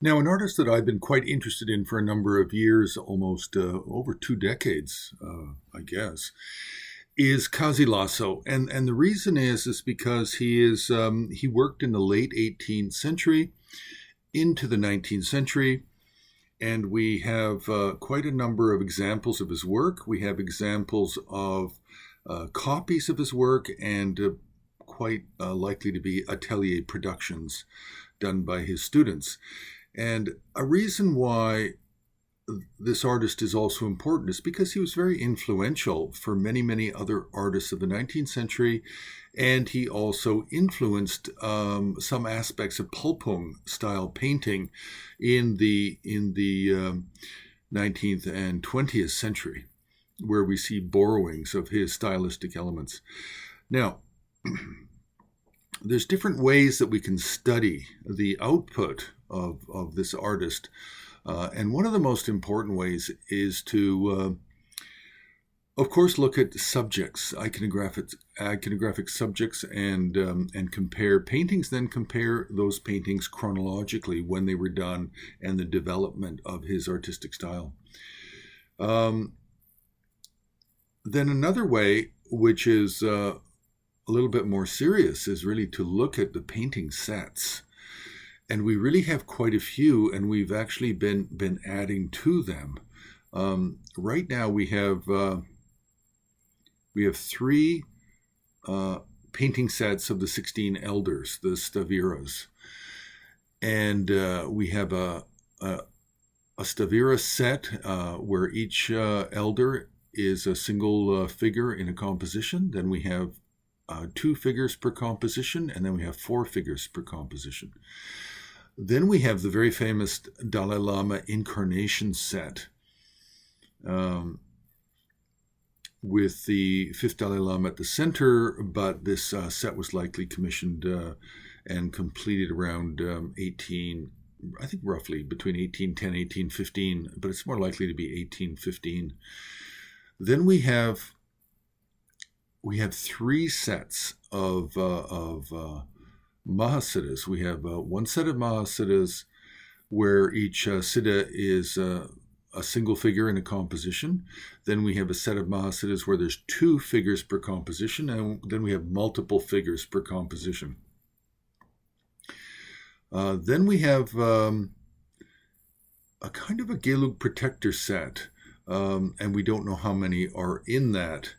Now, an artist that I've been quite interested in for a number of years, almost over 2 decades, I guess, is Khazi Lhazo, and the reason is because he worked in the late 18th century into the 19th century, and we have quite a number of examples of his work. We have examples of copies of his work, and quite likely to be atelier productions done by his students. And a reason why this artist is also important is because he was very influential for many, many other artists of the 19th century, and he also influenced some aspects of Pulpung style painting in the 19th and 20th century, where we see borrowings of his stylistic elements. Now, there's different ways that we can study the output of this artist. And one of the most important ways is to, of course, look at subjects, iconographic subjects, and compare paintings, then compare those paintings chronologically when they were done and the development of his artistic style. Then another way, which is a little bit more serious, is really to look at the painting sets. And we really have quite a few, and we've actually been adding to them. Right now, we have three painting sets of the 16 elders, the Staviras, and we have a Stavira set where each elder is a single figure in a composition. Then we have 2 figures per composition, and then we have 4 figures per composition. Then we have the very famous Dalai Lama incarnation set, with the 5th Dalai Lama at the center, but this set was likely commissioned and completed around I think roughly between 1810 and 1815, but it's more likely to be 1815. Then we have 3 sets of Mahasiddhas. We have one set of Mahasiddhas where each Siddha is a single figure in a composition. Then we have a set of Mahasiddhas where there's 2 figures per composition, and then we have multiple figures per composition. Then we have a kind of a Gelug protector set, and we don't know how many are in that.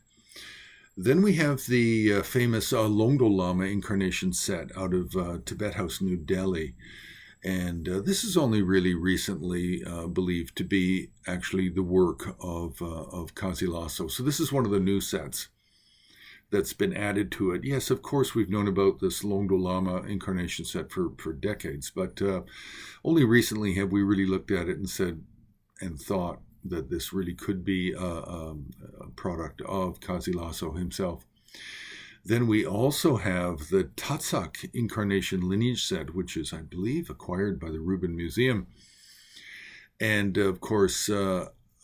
Then we have the famous Longdo Lama incarnation set out of Tibet House, New Delhi. And this is only really recently believed to be actually the work of Khazi Lhazo. So this is one of the new sets that's been added to it. Yes, of course, we've known about this Longdo Lama incarnation set for decades, but only recently have we really looked at it and said and thought that this really could be a product of Khazi Lhazo himself. Then we also have the Tatsak incarnation lineage set, which is, I believe, acquired by the Rubin Museum. And of course,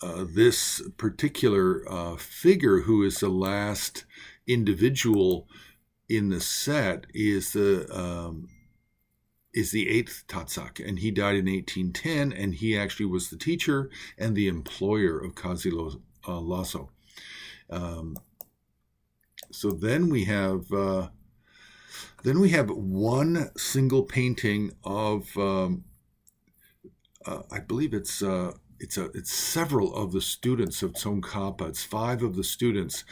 this particular figure, who is the last individual in the set, is the 8th Tatsak, and he died in 1810, and he actually was the teacher and the employer of Khazi Lhazo. So then we have one single painting of I believe it's several of the students of Tsongkhapa. It's 5 of the students,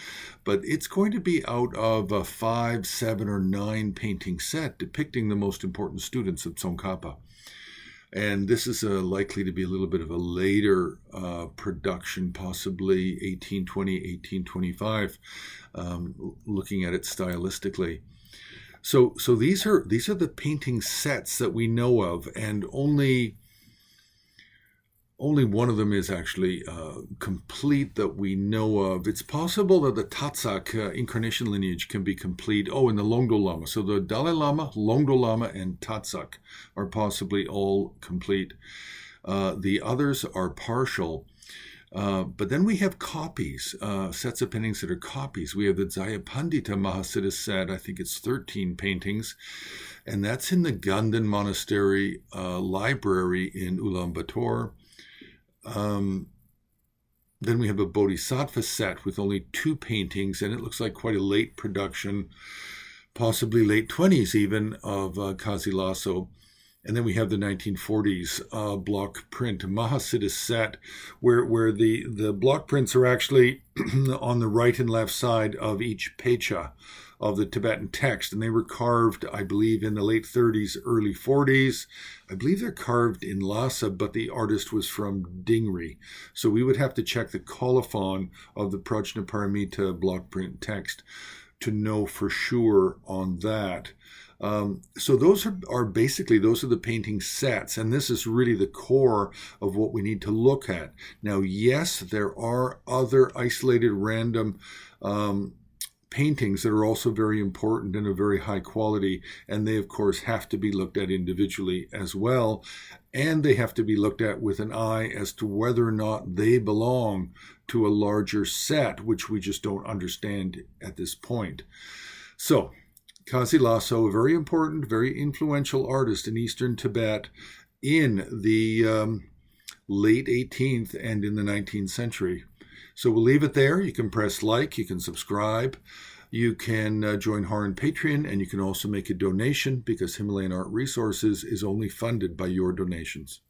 but it's going to be out of a 5, 7, or 9 painting set depicting the most important students of Tsongkhapa. And this is likely to be a little bit of a later production, possibly 1820, 1825, looking at it stylistically. So these are the painting sets that we know of, and only one of them is actually complete that we know of. It's possible that the Tatsak incarnation lineage can be complete. In the Longdo Lama. So the Dalai Lama, Longdo Lama, and Tatsak are possibly all complete. The others are partial. But then we have copies, sets of paintings that are copies. We have the Eighty-four Mahasiddhas set. I think it's 13 paintings. And that's in the Ganden Monastery library in Ulaanbaatar. Then we have a Bodhisattva set with only 2 paintings, and it looks like quite a late production, possibly late 20s even, of Khazi Lhazo. And then we have the 1940s block print Mahasiddha set, where the block prints are actually on the right and left side of each pecha of the Tibetan text. And they were carved, I believe, in the late 30s, early 40s. I believe they're carved in Lhasa, but the artist was from Dingri. So we would have to check the colophon of the Prajnaparamita block print text to know for sure on that. So those are basically, those are the painting sets, and this is really the core of what we need to look at. Now, yes, there are other isolated random paintings that are also very important and of very high quality, and they of course have to be looked at individually as well, and they have to be looked at with an eye as to whether or not they belong to a larger set, which we just don't understand at this point. So Khazi Lhazo, a very important, very influential artist in Eastern Tibet in the late 18th and in the 19th century. So we'll leave it there. You can press like, you can subscribe, you can join Harn Patreon, and you can also make a donation because Himalayan Art Resources is only funded by your donations.